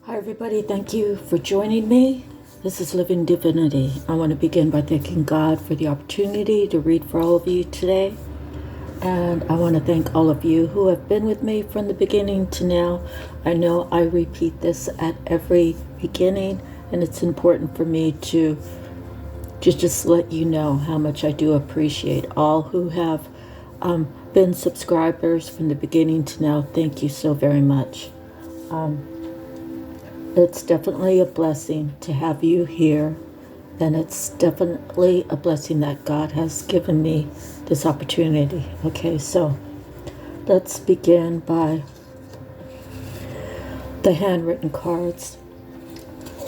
Hi, everybody. Thank you for joining me. This is Living Divinity. I want to begin by thanking God for the opportunity to read for all of you today. And I want to thank all of you who have been with me from the beginning to now. I know I repeat this at every beginning, and it's important for me to just let you know how much I do appreciate all who have been subscribers from the beginning to now. Thank you so very much. It's definitely a blessing to have you here, and it's definitely a blessing that God has given me this opportunity. Okay, so let's begin by the handwritten cards.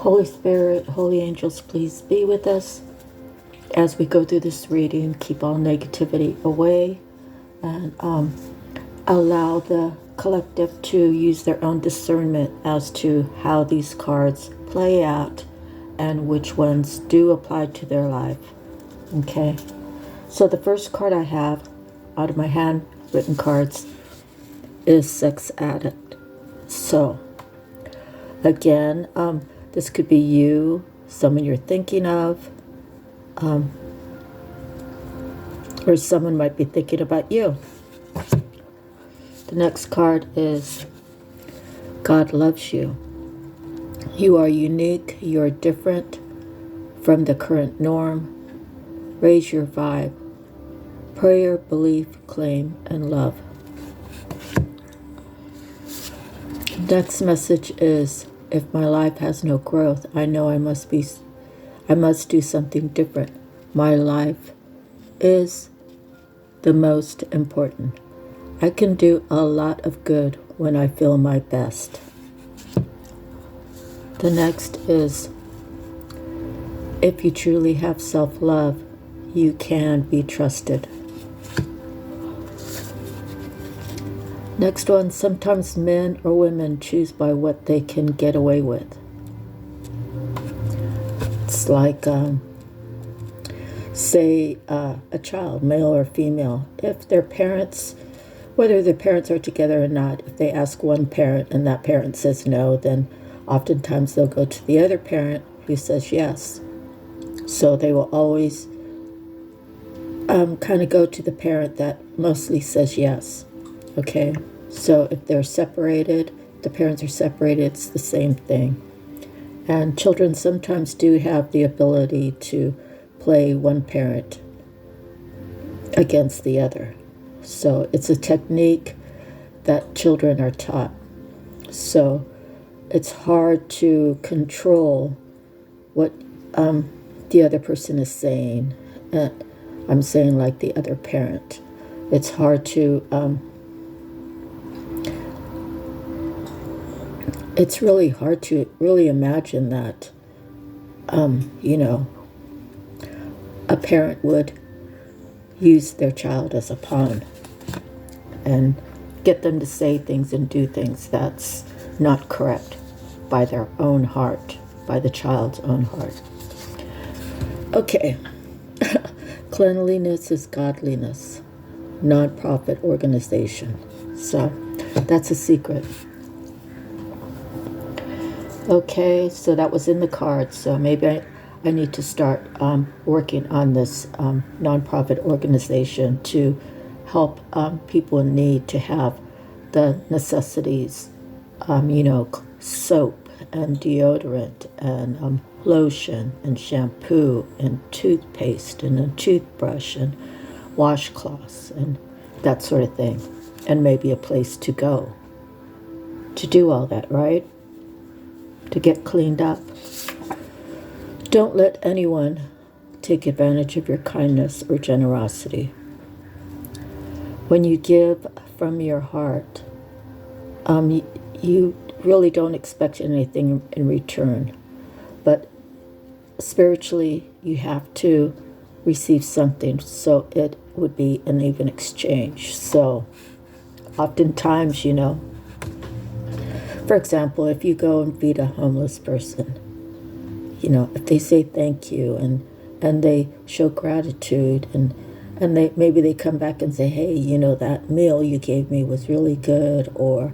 Holy Spirit, holy angels, please be with us as we go through this reading. Keep all negativity away and allow the collective to use their own discernment as to how these cards play out and which ones do apply to their life. Okay, so the first card I have out of my handwritten cards is Sex Addict. So again, this could be you, someone you're thinking of, or someone might be thinking about you. The next card is God loves you. You are unique. You are different from the current norm. Raise your vibe. Prayer, belief, claim, and love. Next message is, if my life has no growth, I know I must do something different. My life is the most important. I can do a lot of good when I feel my best. The next is, if you truly have self-love, you can be trusted. Next one, sometimes men or women choose by what they can get away with. It's like, say, a child, male or female, if their parents, whether their parents are together or not, if they ask one parent and that parent says no, then oftentimes they'll go to the other parent who says yes. So they will always kind of go to the parent that mostly says yes. Okay, so if they're separated, the parents are separated, it's the same thing. And children sometimes do have the ability to play one parent against the other. So it's a technique that children are taught. So it's hard to control what the other person is saying. I'm saying like the other parent. It's hard to, it's really hard to really imagine that, a parent would use their child as a pawn and get them to say things and do things that's not correct by their own heart, by the child's own heart. Okay. Cleanliness is godliness. Non-profit organization. So that's a secret. Okay, so that was in the cards. So maybe I need to start working on this nonprofit organization to help people in need to have the necessities, soap and deodorant and lotion and shampoo and toothpaste and a toothbrush and washcloths and that sort of thing. And maybe a place to go to do all that, right? To get cleaned up. Don't let anyone take advantage of your kindness or generosity. When you give from your heart, you really don't expect anything in return. But spiritually, you have to receive something, so it would be an even exchange. So oftentimes, for example, if you go and feed a homeless person, if they say thank you and they show gratitude and maybe they come back and say, hey, that meal you gave me was really good, or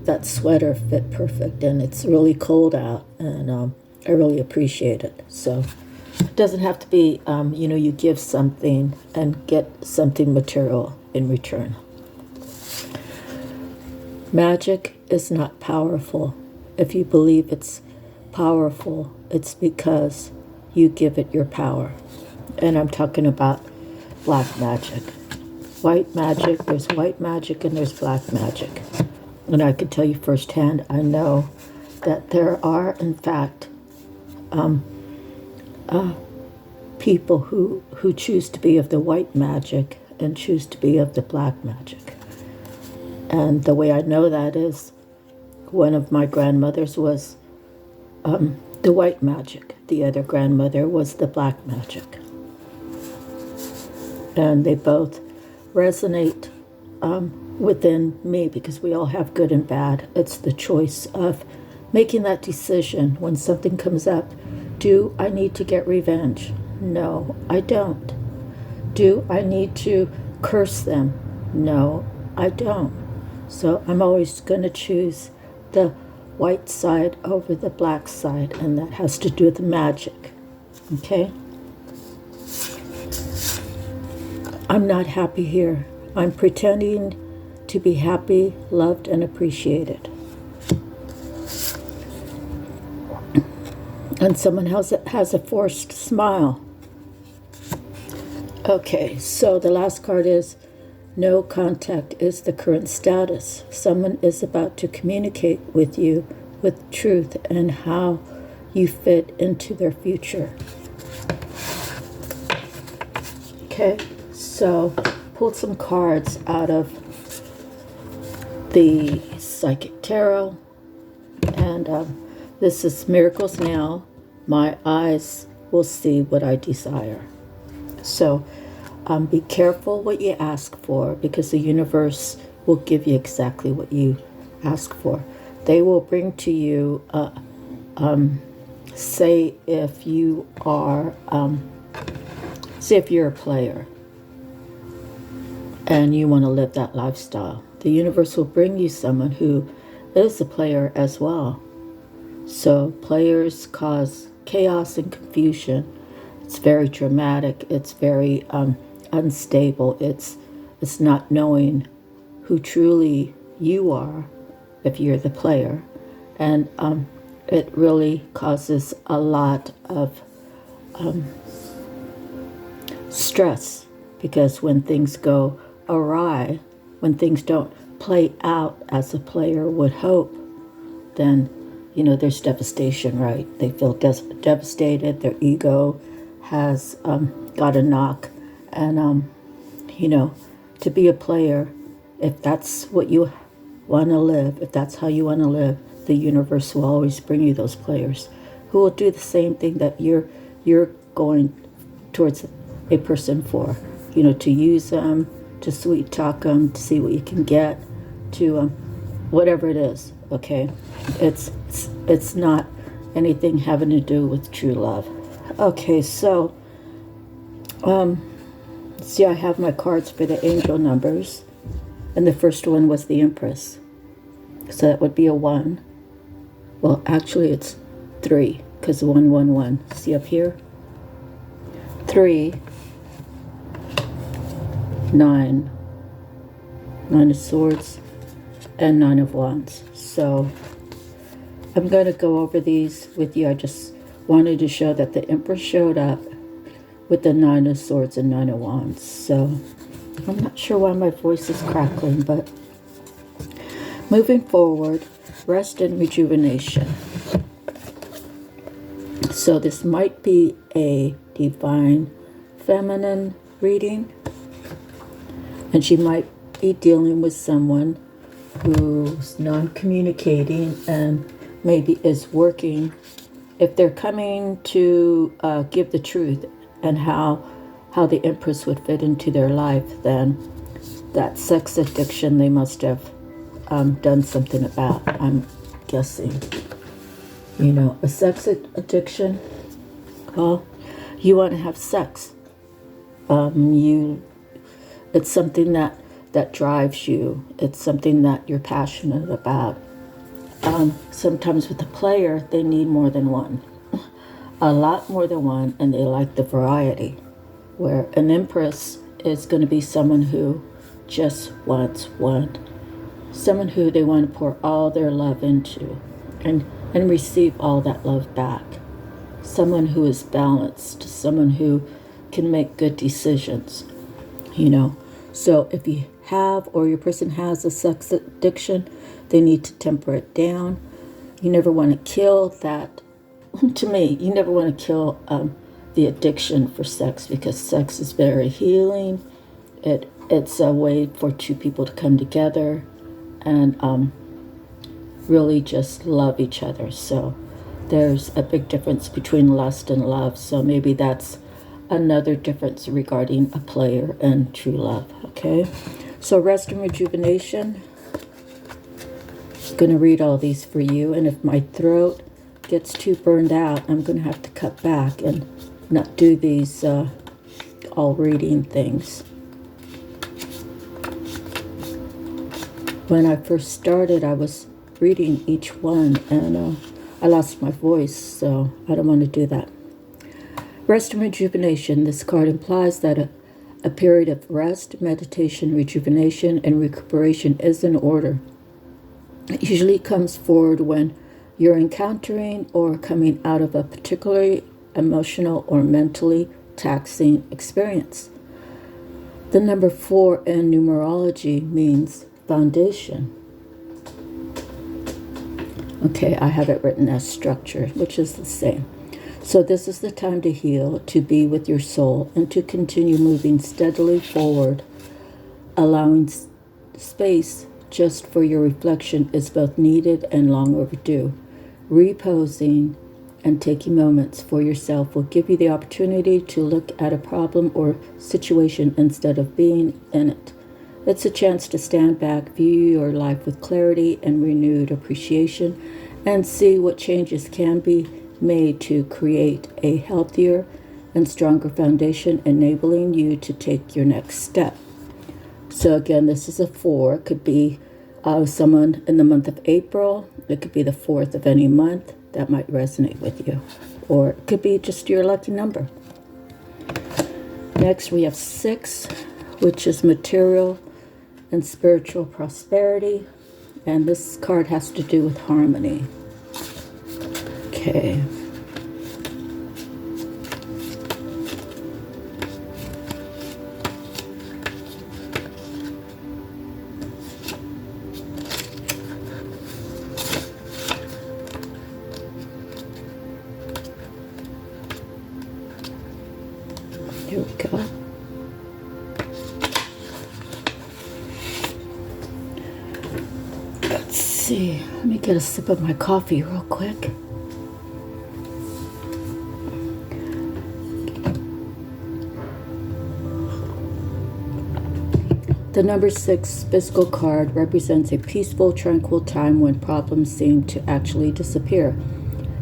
that sweater fit perfect, and it's really cold out, and I really appreciate it. So it doesn't have to be, you give something and get something material in return. Magic is not powerful. If you believe it's powerful, it's because you give it your power. And I'm talking about black magic. White magic, there's white magic and there's black magic. And I can tell you firsthand, I know that there are, in fact, people who choose to be of the white magic and choose to be of the black magic. And the way I know that is one of my grandmothers was the white magic. The other grandmother was the black magic. And they both resonate within me because we all have good and bad. It's the choice of making that decision when something comes up. Do I need to get revenge? No, I don't. Do I need to curse them? No, I don't. So I'm always going to choose the white side over the black side, and that has to do with magic. Okay? I'm not happy here. I'm pretending to be happy, loved, and appreciated. And someone has a forced smile. Okay, so the last card is no contact is the current status. Someone is about to communicate with you with truth and how you fit into their future. Okay, so pulled some cards out of the Psychic Tarot, and this is Miracles Now. My eyes will see what I desire. So be careful what you ask for, because the universe will give you exactly what you ask for. They will bring to you, say if you are, say if you're a player and you want to live that lifestyle, the universe will bring you someone who is a player as well. So players cause chaos and confusion. It's very dramatic. It's very unstable. It's not knowing who truly you are if you're the player, and it really causes a lot of stress, because when things go awry, when things don't play out as a player would hope, then there's devastation, right? They feel devastated. Their ego has got a knock. And, to be a player, if that's what you want to live, if that's how you want to live, the universe will always bring you those players who will do the same thing that you're going towards a person for. To use them, to sweet talk them, to see what you can get, to whatever it is. Okay, it's not anything having to do with true love. Okay, so see, I have my cards for the angel numbers, and the first one was the Empress, so that would be a 1. Well, actually it's 3, because 1, 1, 1. See up here? 3, 9, 9 of Swords, and 9 of Wands. So I'm going to go over these with you. I just wanted to show that the Empress showed up with the 9 of Swords and 9 of Wands. So I'm not sure why my voice is crackling, but moving forward, rest and rejuvenation. So this might be a divine feminine reading, and she might be dealing with someone who's non-communicating and maybe is working. If they're coming to give the truth and how the Empress would fit into their life, then that sex addiction they must have done something about, I'm guessing. A sex addiction, well, you want to have sex. It's something that drives you. It's something that you're passionate about. Sometimes with a player, they need more than one, a lot more than one, and they like the variety. Where an empress is going to be someone who just wants one, someone who they want to pour all their love into and receive all that love back. Someone who is balanced, someone who can make good decisions, you know. So if you have or your person has a sex addiction, they need to temper it down. You never want to kill that. To me, you never want to kill the addiction for sex, because sex is very healing. It's a way for two people to come together and really just love each other. So there's a big difference between lust and love. So maybe that's another difference regarding a player and true love. Okay, so rest and rejuvenation. I'm going to read all these for you, and if my throat gets too burned out, I'm going to have to cut back and not do these all reading things. When I first started, I was reading each one, and I lost my voice, so I don't want to do that. Rest and rejuvenation. This card implies that a period of rest, meditation, rejuvenation, and recuperation is in order. It usually comes forward when you're encountering or coming out of a particularly emotional or mentally taxing experience. The number 4 in numerology means foundation. Okay, I have it written as structure, which is the same. So this is the time to heal, to be with your soul, and to continue moving steadily forward. Allowing space just for your reflection is both needed and long overdue. Reposing and taking moments for yourself will give you the opportunity to look at a problem or situation instead of being in it. It's a chance to stand back, view your life with clarity and renewed appreciation, and see what changes can be made to create a healthier and stronger foundation, enabling you to take your next step. So again, this is a 4. It could be someone in the month of April. It could be the 4th of any month. That might resonate with you. Or it could be just your lucky number. Next, we have 6, which is material and spiritual prosperity. And this card has to do with harmony. Okay. Here we go. Let's see. Let me get a sip of my coffee real quick. The number 6 physical card represents a peaceful, tranquil time when problems seem to actually disappear.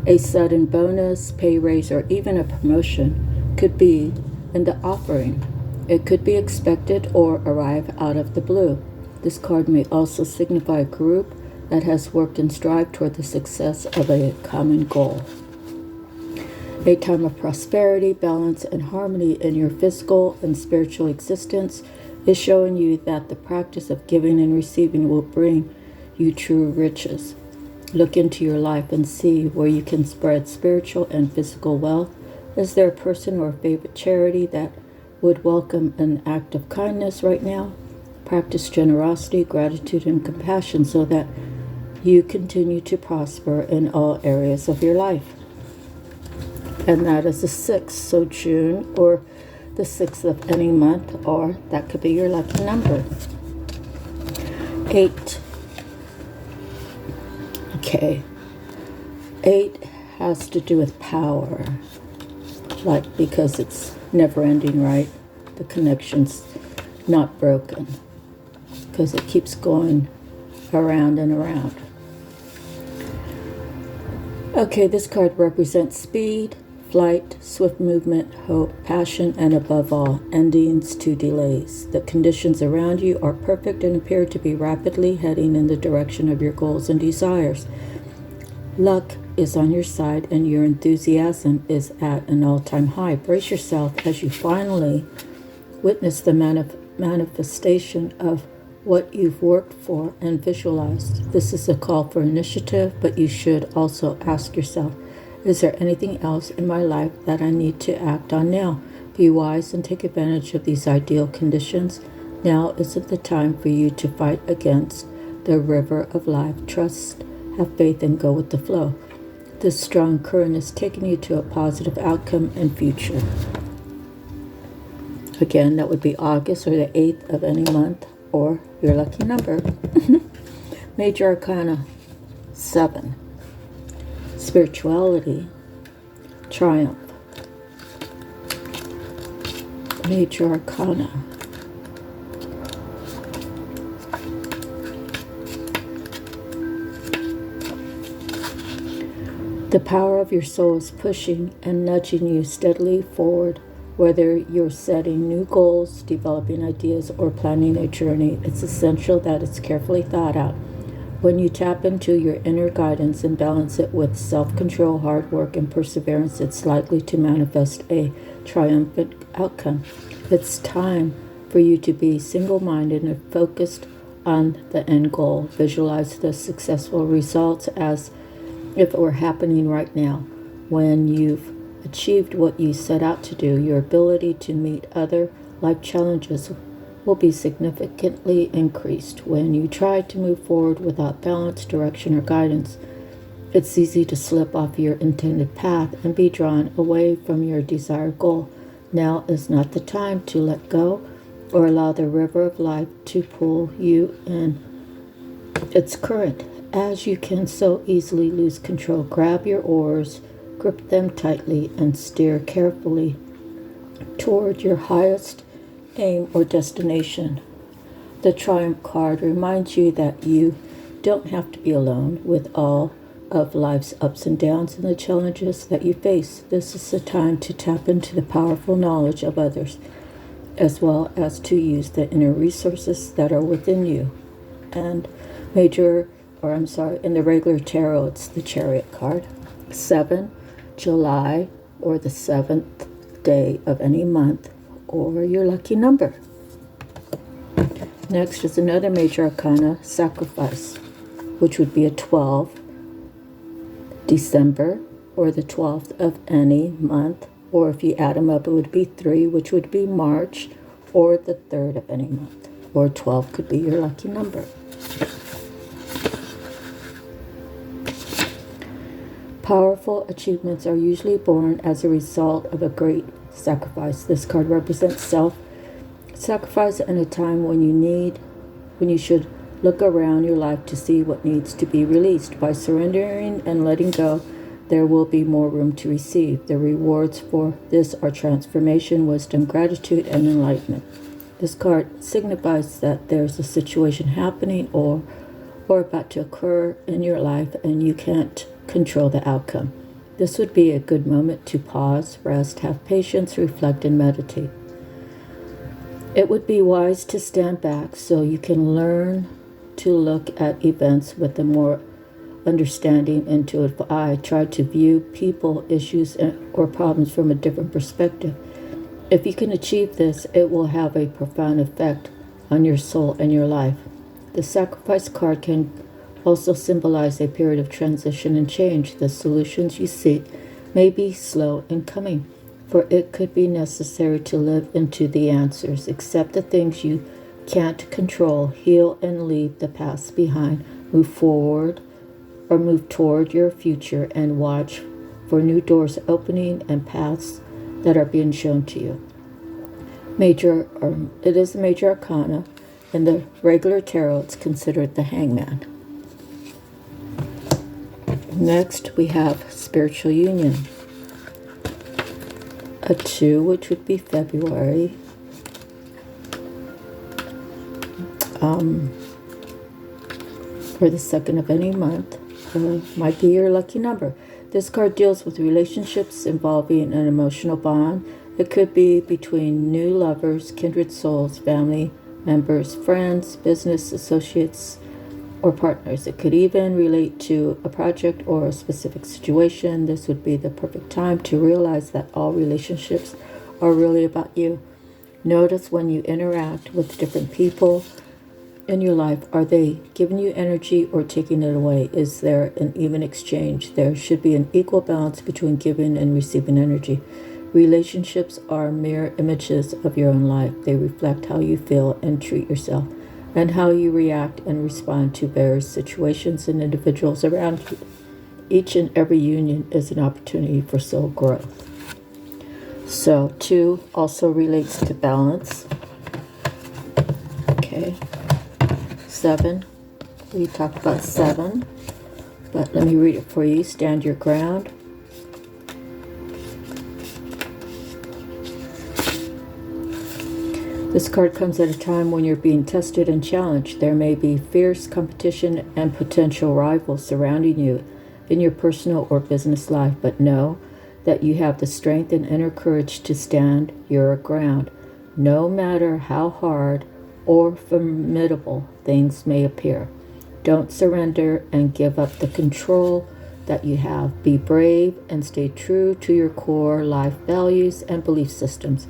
A sudden bonus, pay raise, or even a promotion could be in the offering. It could be expected or arrive out of the blue. This card may also signify a group that has worked and strived toward the success of a common goal. A time of prosperity, balance, and harmony in your physical and spiritual existence is showing you that the practice of giving and receiving will bring you true riches. Look into your life and see where you can spread spiritual and physical wealth. Is there a person or a favorite charity that would welcome an act of kindness right now? Practice generosity, gratitude, and compassion so that you continue to prosper in all areas of your life. And that is the 6th, so June, or the 6th of any month, or that could be your lucky number. 8. Okay. 8 has to do with power. Like, because it's never ending, right? The connection's not broken. Because it keeps going around and around. Okay, this card represents speed, flight, swift movement, hope, passion, and above all, endings to delays. The conditions around you are perfect and appear to be rapidly heading in the direction of your goals and desires. Luck is on your side and your enthusiasm is at an all-time high. Brace yourself as you finally witness the manifestation of what you've worked for and visualized. This is a call for initiative, but you should also ask yourself, is there anything else in my life that I need to act on now? Be wise and take advantage of these ideal conditions. Now isn't the time for you to fight against the river of life. Trust, have faith, and go with the flow. This strong current is taking you to a positive outcome and future. Again, that would be August or the 8th of any month, or your lucky number. Major Arcana 7. Spirituality, triumph. Major Arcana. The power of your soul is pushing and nudging you steadily forward. Whether you're setting new goals, developing ideas, or planning a journey, it's essential that it's carefully thought out. When you tap into your inner guidance and balance it with self-control, hard work, and perseverance, it's likely to manifest a triumphant outcome. It's time for you to be single-minded and focused on the end goal. Visualize the successful results as if it were happening right now. When you've achieved what you set out to do, your ability to meet other life challenges will be significantly increased. When you try to move forward without balance, direction, or guidance, it's easy to slip off your intended path and be drawn away from your desired goal. Now is not the time to let go or allow the river of life to pull you in its current, as you can so easily lose control. Grab your oars, grip them tightly, and steer carefully toward your highest aim or destination. The Triumph card reminds you that you don't have to be alone with all of life's ups and downs and the challenges that you face. This is the time to tap into the powerful knowledge of others, as well as to use the inner resources that are within you. And in the regular tarot, it's the Chariot card. 7, July, or the 7th day of any month, or your lucky number. Next is another major arcana, sacrifice, which would be a 12, December, or the 12th of any month, or if you add them up, it would be 3, which would be March, or the 3rd of any month, or 12 could be your lucky number. Powerful achievements are usually born as a result of a great sacrifice. This card represents self-sacrifice in a time when you should look around your life to see what needs to be released. By surrendering and letting go, there will be more room to receive. The rewards for this are transformation, wisdom, gratitude, and enlightenment. This card signifies that there's a situation happening or about to occur in your life, and you can't control the outcome. This would be a good moment to pause, rest, have patience, reflect, and meditate. It would be wise to stand back so you can learn to look at events with a more understanding intuitive eye. Try to view people, issues, or problems from a different perspective. If you can achieve this, it will have a profound effect on your soul and your life. The sacrifice card can also symbolize a period of transition and change. The solutions you seek may be slow in coming, for it could be necessary to live into the answers. Accept the things you can't control, heal and leave the past behind, move forward or move toward your future, and watch for new doors opening and paths that are being shown to you. It is a major arcana. In the regular tarot, it's considered the Hangman. Next, we have spiritual union. A 2, which would be February. For the 2nd of any month, might be your lucky number. This card deals with relationships involving an emotional bond. It could be between new lovers, kindred souls, family members, friends, business associates, or partners. It could even relate to a project or a specific situation. This would be the perfect time to realize that all relationships are really about you. Notice when you interact with different people in your life, are they giving you energy or taking it away? Is there an even exchange? There should be an equal balance between giving and receiving energy. Relationships are mirror images of your own life. They reflect how you feel and treat yourself, and how you react and respond to various situations and individuals around you. Each and every union is an opportunity for soul growth. So 2 also relates to balance. Okay. 7. We talked about 7, but let me read it for you. Stand your ground. This card comes at a time when you're being tested and challenged. There may be fierce competition and potential rivals surrounding you in your personal or business life, but know that you have the strength and inner courage to stand your ground, no matter how hard or formidable things may appear. Don't surrender and give up the control that you have. Be brave and stay true to your core life values and belief systems,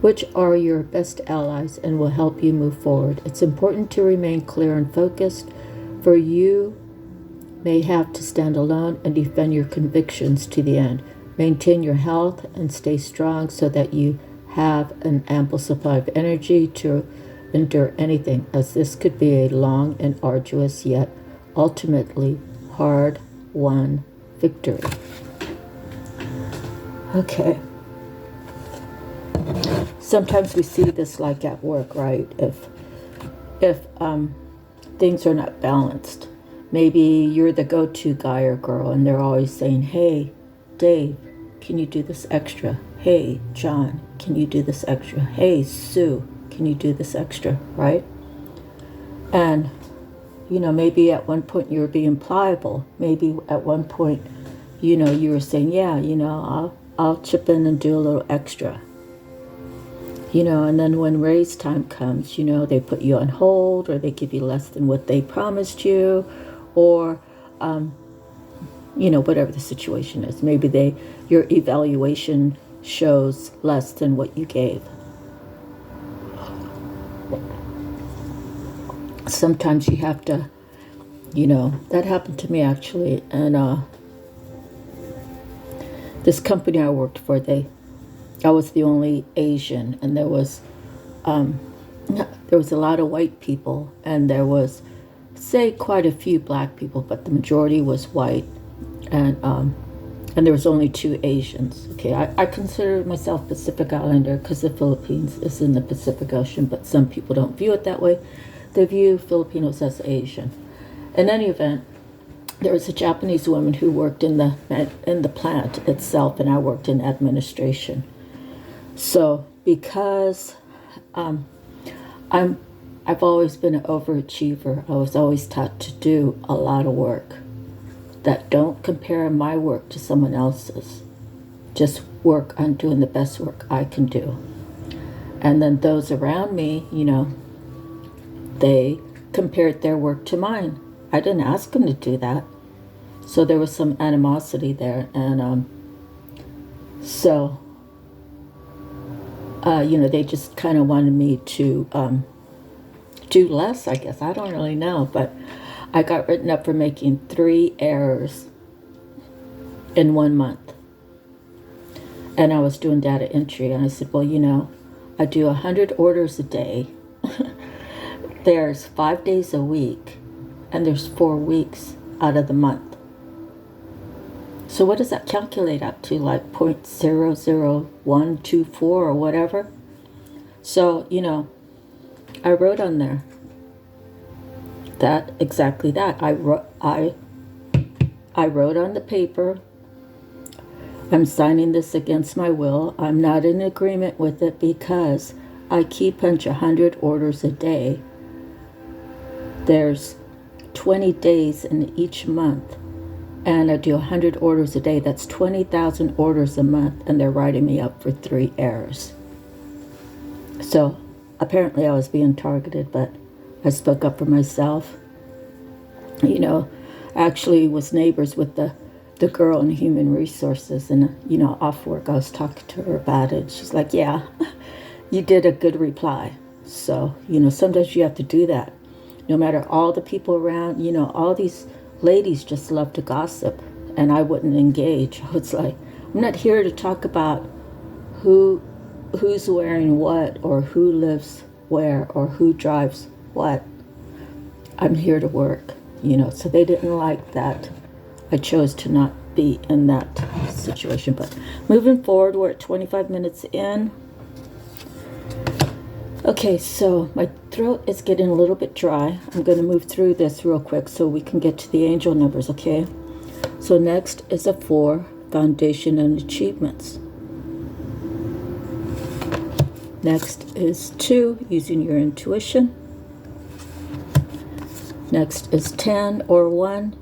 which are your best allies and will help you move forward. It's important to remain clear and focused, for you may have to stand alone and defend your convictions to the end. Maintain your health and stay strong so that you have an ample supply of energy to endure anything, as this could be a long and arduous yet ultimately hard-won victory. Okay. Sometimes we see this like at work, right? If things are not balanced, maybe you're the go-to guy or girl, and they're always saying, "Hey, Dave, can you do this extra? Hey, John, can you do this extra? Hey, Sue, can you do this extra?" Right? And maybe at one point you were being pliable. Maybe at one point, you were saying, "Yeah, I'll chip in and do a little extra." And then when raise time comes, they put you on hold, or they give you less than what they promised you, or, whatever the situation is. Maybe your evaluation shows less than what you gave. Sometimes you have to, that happened to me actually. And this company I worked for, I was the only Asian, and there was a lot of white people, and there was, say, quite a few black people, but the majority was white, and there was only 2 Asians. Okay, I consider myself Pacific Islander because the Philippines is in the Pacific Ocean, but some people don't view it that way. They view Filipinos as Asian. In any event, there was a Japanese woman who worked in the plant itself, and I worked in administration. So because I've always been an overachiever, I was always taught to do a lot of work. That don't compare my work to someone else's. Just work on doing the best work I can do. And then those around me, they compared their work to mine. I didn't ask them to do that. So there was some animosity there. And they just kind of wanted me to do less, I guess. I don't really know, but I got written up for making 3 errors in 1 month. And I was doing data entry, and I said, well, I do 100 orders a day. There's 5 days a week, and there's 4 weeks out of the month. So what does that calculate up to, like 0.00124 or whatever? So, I wrote on there that exactly that. I wrote on the paper, I'm signing this against my will. I'm not in agreement with it because I key punch 100 orders a day. There's 20 days in each month. and I do 100 orders a day. That's 20,000 orders a month, and they're writing me up for 3 errors. So apparently I was being targeted, but I spoke up for myself. You know, I actually was neighbors with the girl in human resources, and you know, off work I was talking to her about it. She's like, yeah, you did a good reply. So, you know, sometimes you have to do that. No matter all the people around, you know, all these ladies just love to gossip, and I wouldn't engage. It's like, I'm not here to talk about who's wearing what, or who lives where, or who drives what. I'm here to work, you know. So they didn't like that. I chose to not be in that situation. But moving forward, we're at 25 minutes in. Okay, so my throat is getting a little bit dry. I'm going to move through this real quick so we can get to the angel numbers, okay? So next is a 4, foundation and achievements. Next is 2, using your intuition. Next is 10 or 1.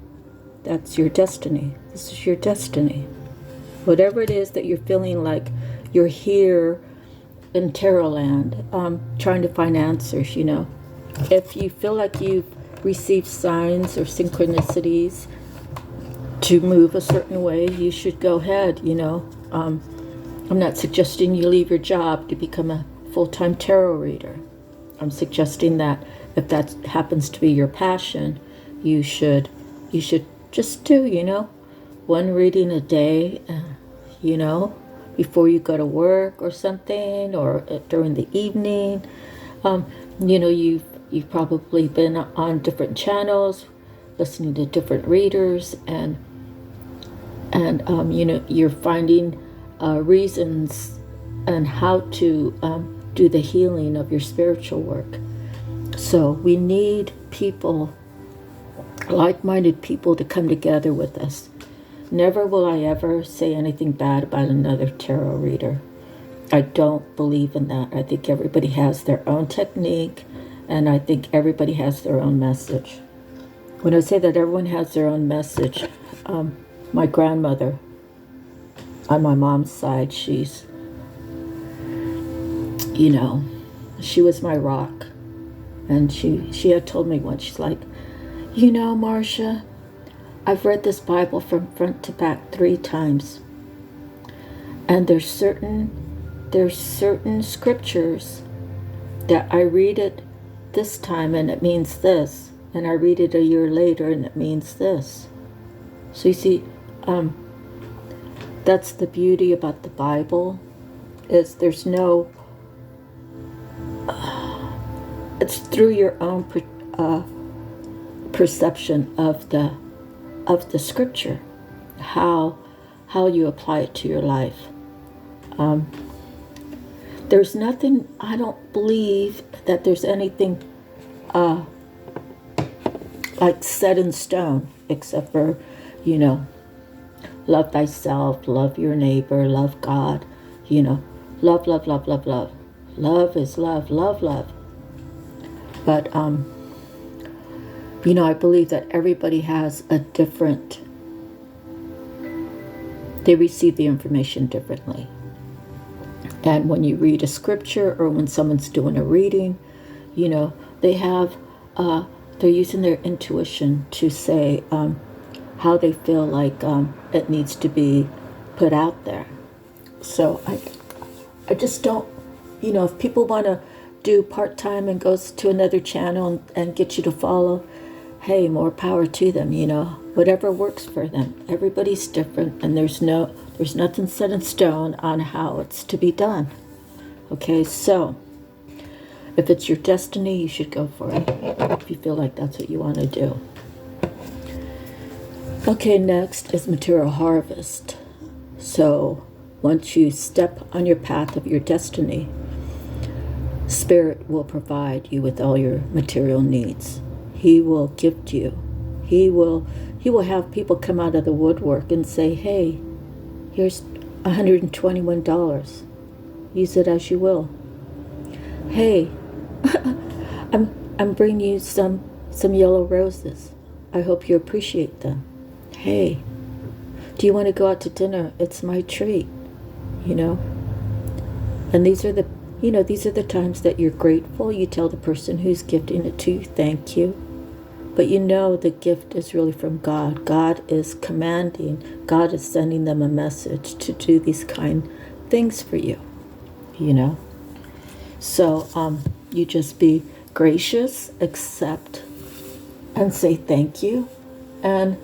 That's your destiny. This is your destiny. Whatever it is that you're feeling like you're here in Tarot land, trying to find answers, you know. If you feel like you've received signs or synchronicities to move a certain way, you should go ahead, you know. I'm not suggesting you leave your job to become a full-time tarot reader. I'm suggesting that if that happens to be your passion, you should just do, you know, 1 reading a day, you know, before you go to work or something, or during the evening. You know, you've probably been on different channels, listening to different readers, and you know, you're finding reasons and how to do the healing of your spiritual work. So we need people, like-minded people, to come together with us. Never will I ever say anything bad about another tarot reader. I don't believe in that. I think everybody has their own technique, and I think everybody has their own message. When I say that everyone has their own message, my grandmother on my mom's side, she's, you know, she was my rock. And she had told me once, she's like, you know, Marcia, I've read this Bible from front to back 3 times. And there's certain scriptures that I read it this time and it means this. And I read it a year later and it means this. So you see, that's the beauty about the Bible, is there's no, it's through your own perception of the scripture, how you apply it to your life. There's nothing, I don't believe that there's anything like set in stone, except for, you know, love thyself, love your neighbor, love God, you know, love, love, love, love, love. Love is love, love, love. But, you know, I believe that everybody has a different, they receive the information differently. And when you read a scripture, or when someone's doing a reading, you know, they have, they're using their intuition to say how they feel like it needs to be put out there. So I just don't, you know, if people want to do part-time and goes to another channel and get you to follow, hey, more power to them, you know, whatever works for them. Everybody's different, and there's nothing set in stone on how it's to be done. Okay, so if it's your destiny, you should go for it, if you feel like that's what you want to do. Okay, next is material harvest. So once you step on your path of your destiny, Spirit will provide you with all your material needs. He will gift you. He will have people come out of the woodwork and say, hey, here's $121. Use it as you will. Hey, I'm bringing you some yellow roses. I hope you appreciate them. Hey, Do you want to go out to dinner? It's my treat, you know? And these are the, these are the times that you're grateful. You tell the person who's gifting it to you, thank you. But you know the gift is really from God. God is commanding, God is sending them a message to do these kind things for you, you know? So you just be gracious, accept, and say thank you. And,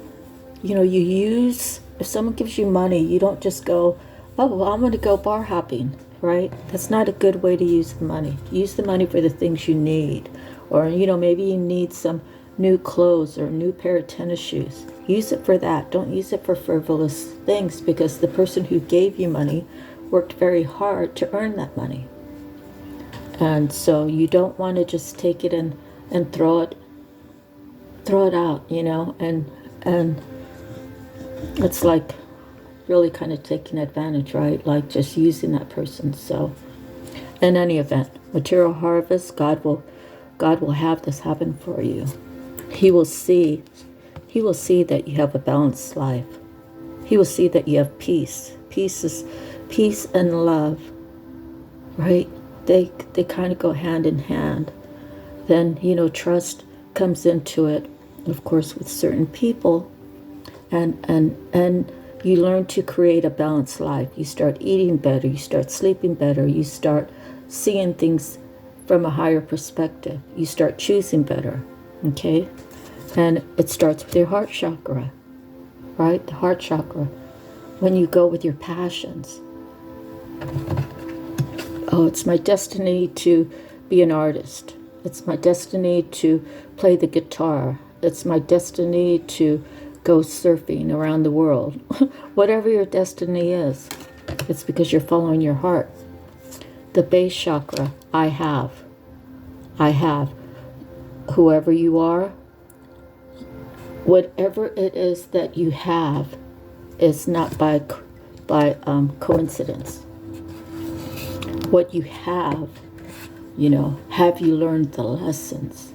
you use, if someone gives you money, you don't just go, oh, well, I'm going to go bar hopping, right? That's not a good way to use the money. Use the money for the things you need. Or, maybe you need some new clothes or a new pair of tennis shoes. Use it for that. Don't use it for frivolous things, because the person who gave you money worked very hard to earn that money. And so you don't want to just take it and throw it out, and it's like really kind of taking advantage, right? Like just using that person. So in any event, material harvest, God will have this happen for you. He will see that you have a balanced life. He will see that you have peace. Peace and love, right? They kind of go hand in hand. Then, trust comes into it, of course, with certain people, and you learn to create a balanced life. You start eating better, you start sleeping better, you start seeing things from a higher perspective. You start choosing better, okay? And it starts with your heart chakra, right? The heart chakra. When you go with your passions. Oh, it's my destiny to be an artist. It's my destiny to play the guitar. It's my destiny to go surfing around the world. Whatever your destiny is, it's because you're following your heart. The base chakra, I have. Whoever you are, whatever it is that you have is not by coincidence. What you have, have you learned the lessons?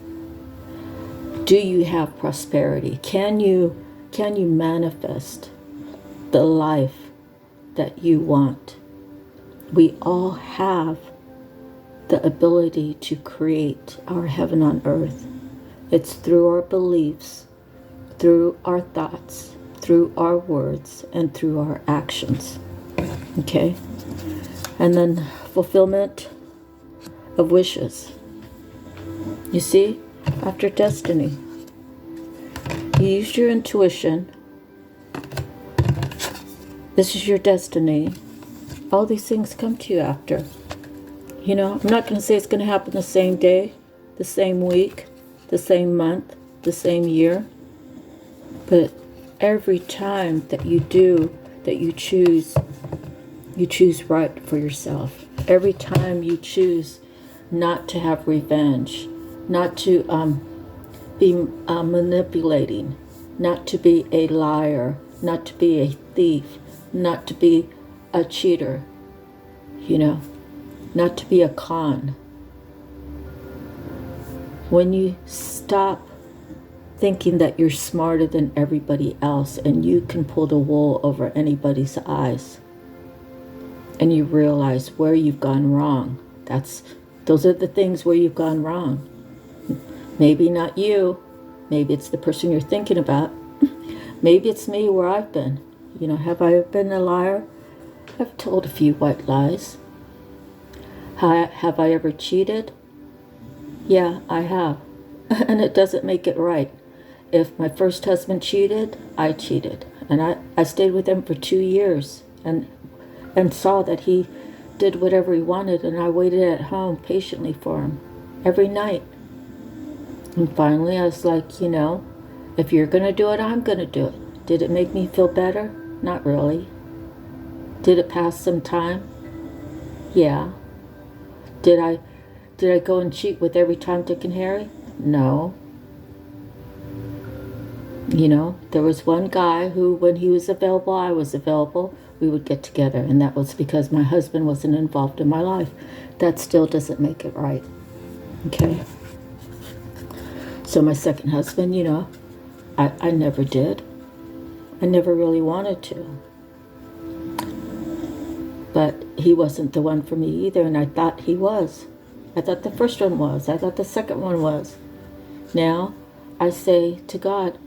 Do you have prosperity? Can you manifest the life that you want? We all have the ability to create our heaven on earth. It's through our beliefs, through our thoughts, through our words, and through our actions. Okay? And then fulfillment of wishes. You see, after destiny, you use your intuition. This is your destiny. All these things come to you after. I'm not going to say it's going to happen the same day, the same week, the same month, the same year. But every time that you do, that you choose right for yourself. Every time you choose not to have revenge, not to be manipulating, not to be a liar, not to be a thief, not to be a cheater, not to be a con. When you stop thinking that you're smarter than everybody else and you can pull the wool over anybody's eyes, and you realize where you've gone wrong. Those are the things where you've gone wrong. Maybe not you. Maybe it's the person you're thinking about. Maybe it's me where I've been. Have I been a liar? I've told a few white lies. Have I ever cheated? Yeah, I have. And it doesn't make it right. If my first husband cheated, I cheated. And I stayed with him for 2 years and saw that he did whatever he wanted, and I waited at home patiently for him every night. And finally I was like, if you're going to do it, I'm going to do it. Did it make me feel better? Not really. Did it pass some time? Yeah. Did I go and cheat with every Tom, Dick, and Harry? No. There was one guy who, when he was available, I was available. We would get together, and that was because my husband wasn't involved in my life. That still doesn't make it right. Okay? So my second husband, I never did. I never really wanted to. But he wasn't the one for me either, and I thought he was. I thought the first one was. I thought the second one was. Now, I say to God,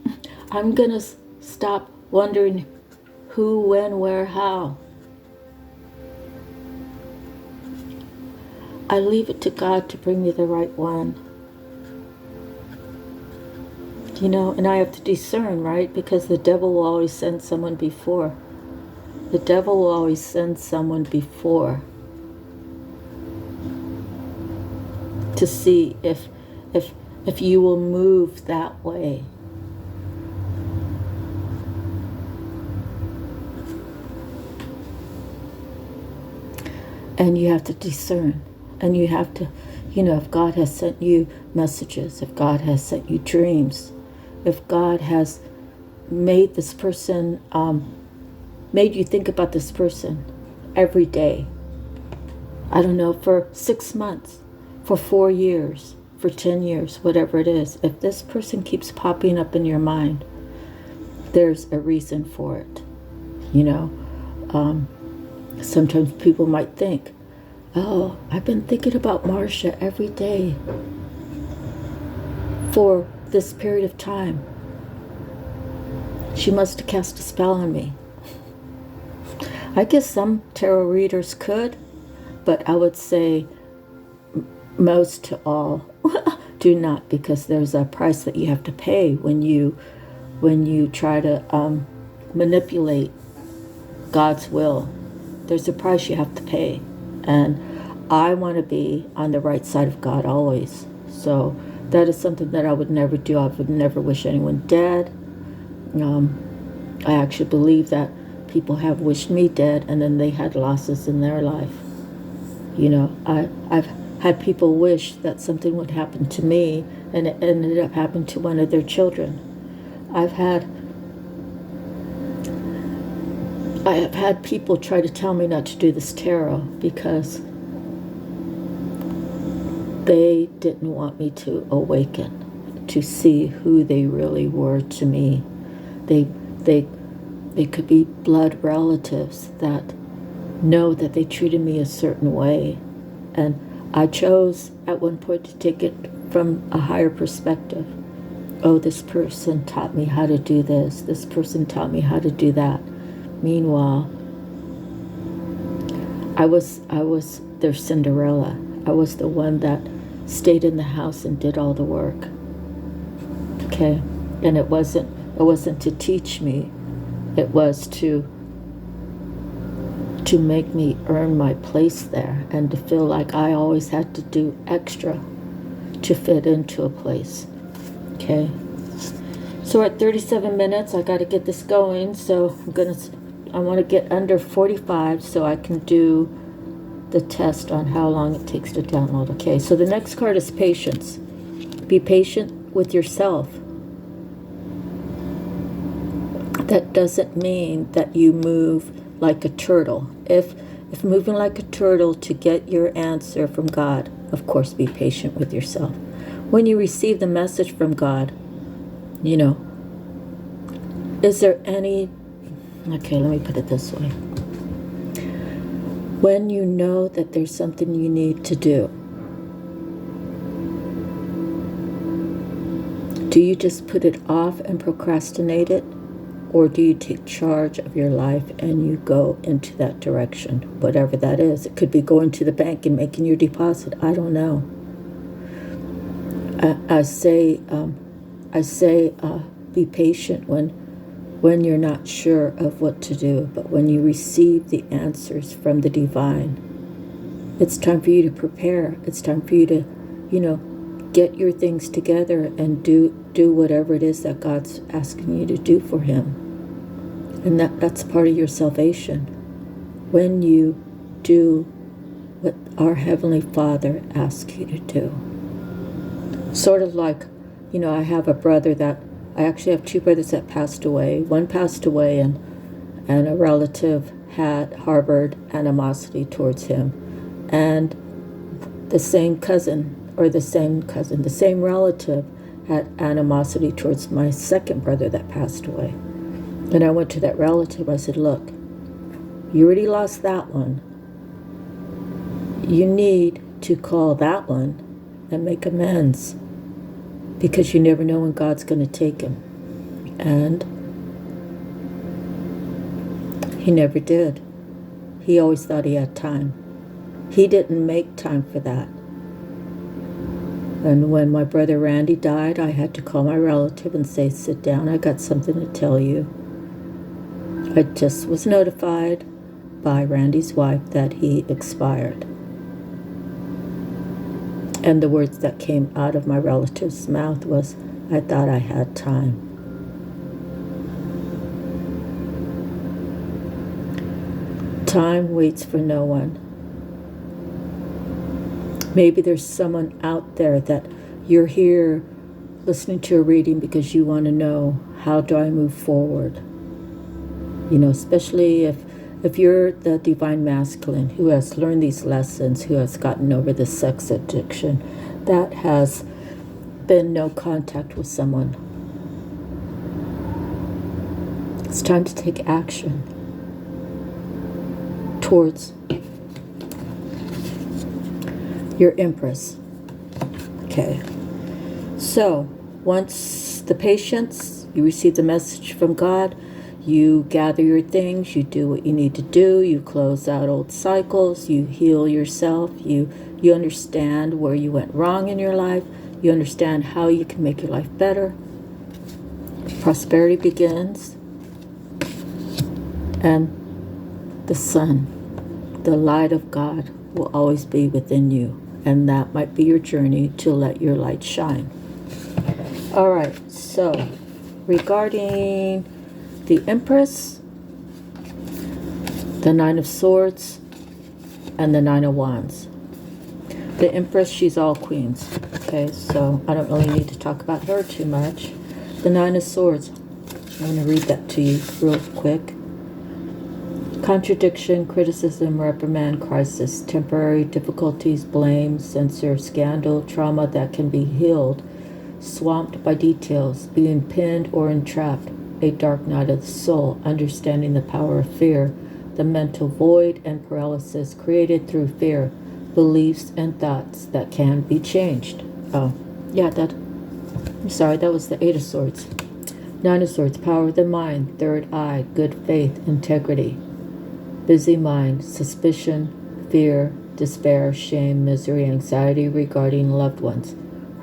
I'm going to stop wondering who, when, where, how. I leave it to God to bring me the right one. You know, and I have to discern, right? Because the devil will always send someone before. The devil will always send someone before to see if you will move that way. And you have to discern. And you have to, you know, if God has sent you messages, if God has sent you dreams, if God has made this person, made you think about this person every day, I don't know, for 6 months, for 4 years, for 10 years, whatever it is, if this person keeps popping up in your mind, there's a reason for it. You know, sometimes people might think, oh, I've been thinking about Marcia every day for this period of time. She must have cast a spell on me. I guess some tarot readers could, but I would say most to all do not, because there's a price that you have to pay when you try to manipulate God's will. There's a price you have to pay, and I want to be on the right side of God always. So that is something that I would never do. I would never wish anyone dead. I actually believe that people have wished me dead, and then they had losses in their life. You know, I've had people wish that something would happen to me, and it ended up happening to one of their children. I have had people try to tell me not to do this tarot because they didn't want me to awaken, to see who they really were to me. They could be blood relatives that know that they treated me a certain way. And I chose at one point to take it from a higher perspective. Oh, this person taught me how to do this. This person taught me how to do that. Meanwhile, I was their Cinderella. I was the one that stayed in the house and did all the work. Okay? And it wasn't to teach me. It was to make me earn my place there, and to feel like I always had to do extra to fit into a place. Okay? So at 37 minutes, I got to get this going. So I want to get under 45 so I can do the test on how long it takes to download. Okay, so the next card is patience. Be patient with yourself. That doesn't mean that you move like a turtle. If moving like a turtle to get your answer from God, of course, be patient with yourself. When you receive the message from God, you know, is there any... Okay, let me put it this way. When you know that there's something you need to do you just put it off and procrastinate it? Or do you take charge of your life and you go into that direction, whatever that is? It could be going to the bank and making your deposit. I don't know. I say, be patient when you're not sure of what to do, but when you receive the answers from the divine, it's time for you to prepare. It's time for you to, get your things together and do whatever it is that God's asking you to do for Him. And that's part of your salvation. When you do what our Heavenly Father asks you to do. Sort of like, I have a brother I actually have two brothers that passed away. One passed away and a relative had harbored animosity towards him. And the same relative had animosity towards my second brother that passed away. And I went to that relative. I said, look, you already lost that one. You need to call that one and make amends, because you never know when God's going to take him. And he never did. He always thought he had time. He didn't make time for that. And when my brother Randy died, I had to call my relative and say, sit down, I got something to tell you. I just was notified by Randy's wife that he expired. And the words that came out of my relative's mouth was, I thought I had time. Time waits for no one. Maybe there's someone out there that you're here listening to a reading because you want to know, how do I move forward? You know, especially if you're the divine masculine who has learned these lessons, who has gotten over the sex addiction, that has been no contact with someone. It's time to take action towards your Empress. Okay. So, once the patience, you receive the message from God, you gather your things, you do what you need to do, you close out old cycles, you heal yourself, you understand where you went wrong in your life, you understand how you can make your life better. Prosperity begins, and the sun, the light of God, will always be within you. And that might be your journey to let your light shine. All right, so regarding the Empress, the Nine of Swords, and the Nine of Wands. The Empress, she's all queens. Okay, so I don't really need to talk about her too much. The Nine of Swords, I'm going to read that to you real quick. Contradiction, criticism, reprimand, crisis, temporary difficulties, blame, censor, scandal, trauma that can be healed, swamped by details, being pinned or entrapped, a dark night of the soul, understanding the power of fear, the mental void and paralysis created through fear, beliefs and thoughts that can be changed. Oh, yeah, I'm sorry, that was the Eight of Swords. Nine of Swords, power of the mind, third eye, good faith, integrity. Busy mind, suspicion, fear, despair, shame, misery, anxiety regarding loved ones.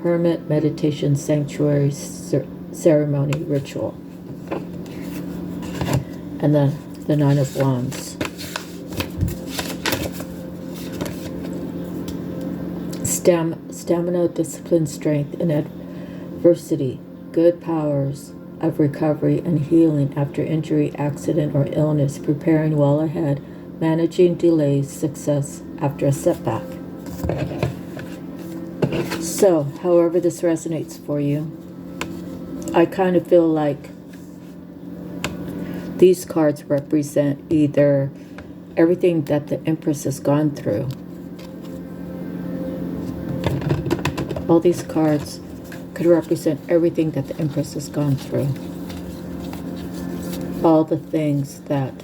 Hermit, meditation, sanctuary, ceremony, ritual. And then the Nine of Wands. Stamina, discipline, strength, and adversity. Good powers of recovery and healing after injury, accident, or illness, preparing well ahead, managing delays, success after a setback. So, however this resonates for you, I kind of feel like these cards represent either everything that the Empress has gone through. All these cards could represent everything that the Empress has gone through. All the things that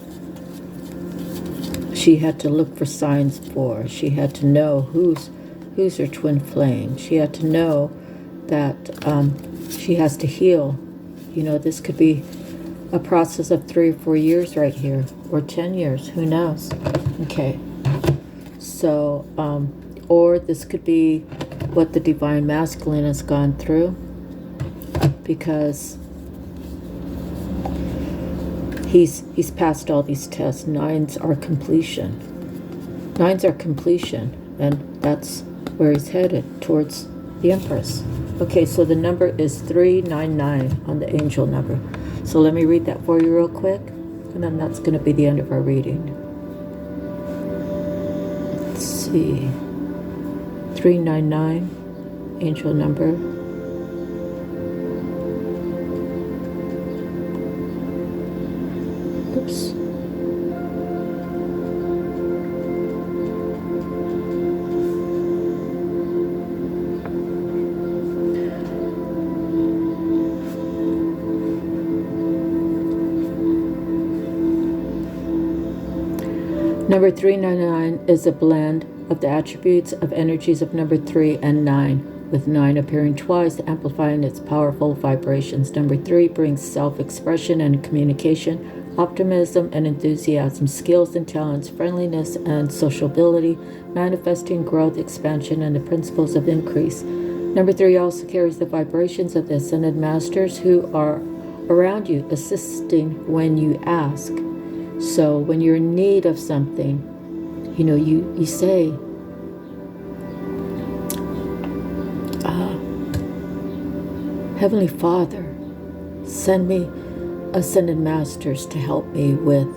she had to look for signs for. She had to know who's her twin flame. She had to know that she has to heal. You know, this could be a process of 3 or 4 years right here, or 10 years, who knows? Okay. So, or this could be what the divine masculine has gone through, because he's passed all these tests. Nines are completion. Nines are completion, and that's where he's headed, towards the Empress. Okay, so the number is 399 on the angel number. So let me read that for you real quick, and then that's going to be the end of our reading. Let's see. 399, angel number. Oops. Number 399 is a blend of the attributes of energies of number 3 and 9, with 9 appearing twice, amplifying its powerful vibrations. Number 3 brings self-expression and communication, optimism and enthusiasm, skills and talents, friendliness and sociability, manifesting growth, expansion, and the principles of increase. Number 3 also carries the vibrations of the ascended masters who are around you, assisting when you ask. So when you're in need of something, you say, Heavenly Father, send me ascended masters to help me with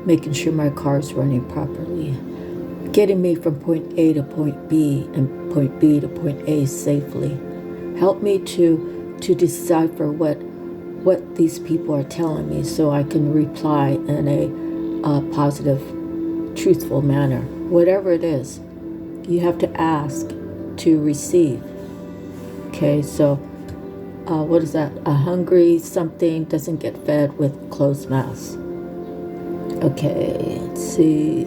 making sure my car is running properly, getting me from point A to point B and point B to point A safely. Help me to decipher what these people are telling me so I can reply in a positive, truthful manner. Whatever it is, you have to ask to receive. Okay, so what is that? A hungry something doesn't get fed with closed mouths. Okay, let's see.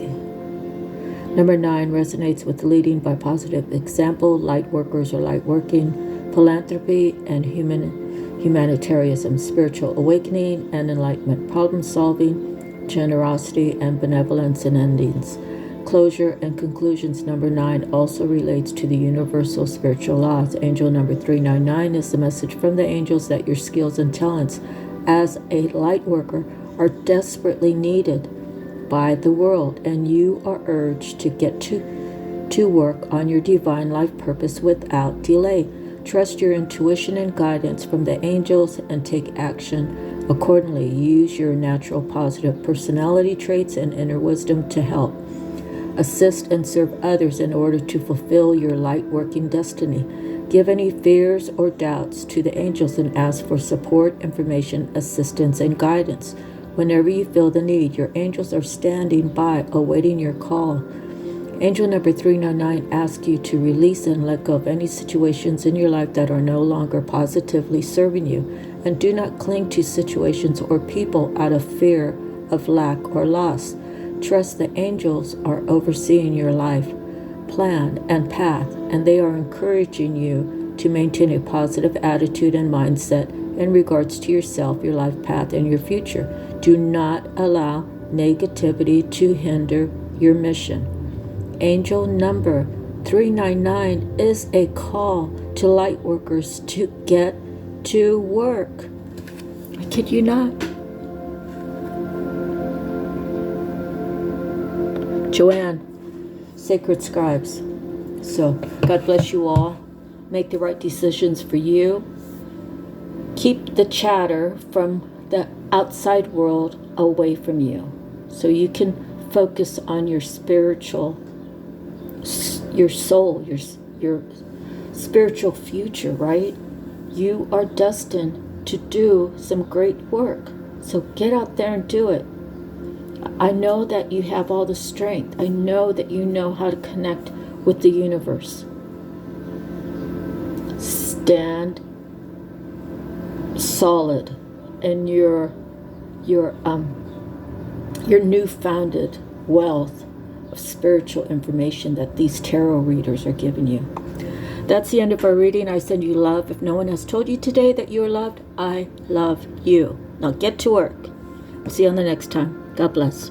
Number 9 resonates with leading by positive example, light workers or light working, philanthropy and humanitarianism, spiritual awakening and enlightenment, problem solving, generosity and benevolence and endings. Closure and conclusions. Number 9 also relates to the universal spiritual laws. Angel number 399 is the message from the angels that your skills and talents as a light worker are desperately needed by the world, and you are urged to get to work on your divine life purpose without delay. Trust your intuition and guidance from the angels and take action accordingly. Use your natural positive personality traits and inner wisdom to help, assist, and serve others in order to fulfill your light working destiny. Give any fears or doubts to the angels and ask for support, information, assistance, and guidance. Whenever you feel the need, your angels are standing by, awaiting your call. Angel number 399 asks you to release and let go of any situations in your life that are no longer positively serving you, and do not cling to situations or people out of fear of lack or loss. Trust the angels are overseeing your life, plan, and path, and they are encouraging you to maintain a positive attitude and mindset in regards to yourself, your life path, and your future. Do not allow negativity to hinder your mission. Angel number 399 is a call to light workers to get to work. I kid you not. Joanne, Sacred Scribes. So, God bless you all. Make the right decisions for you. Keep the chatter from the outside world away from you, so you can focus on your spiritual, your soul, your spiritual future, right? You are destined to do some great work. So get out there and do it. I know that you have all the strength. I know that you know how to connect with the universe. Stand solid in your newfounded wealth of spiritual information that these tarot readers are giving you. That's the end of our reading. I send you love. If no one has told you today that you are loved, I love you. Now get to work. See you on the next time. God bless.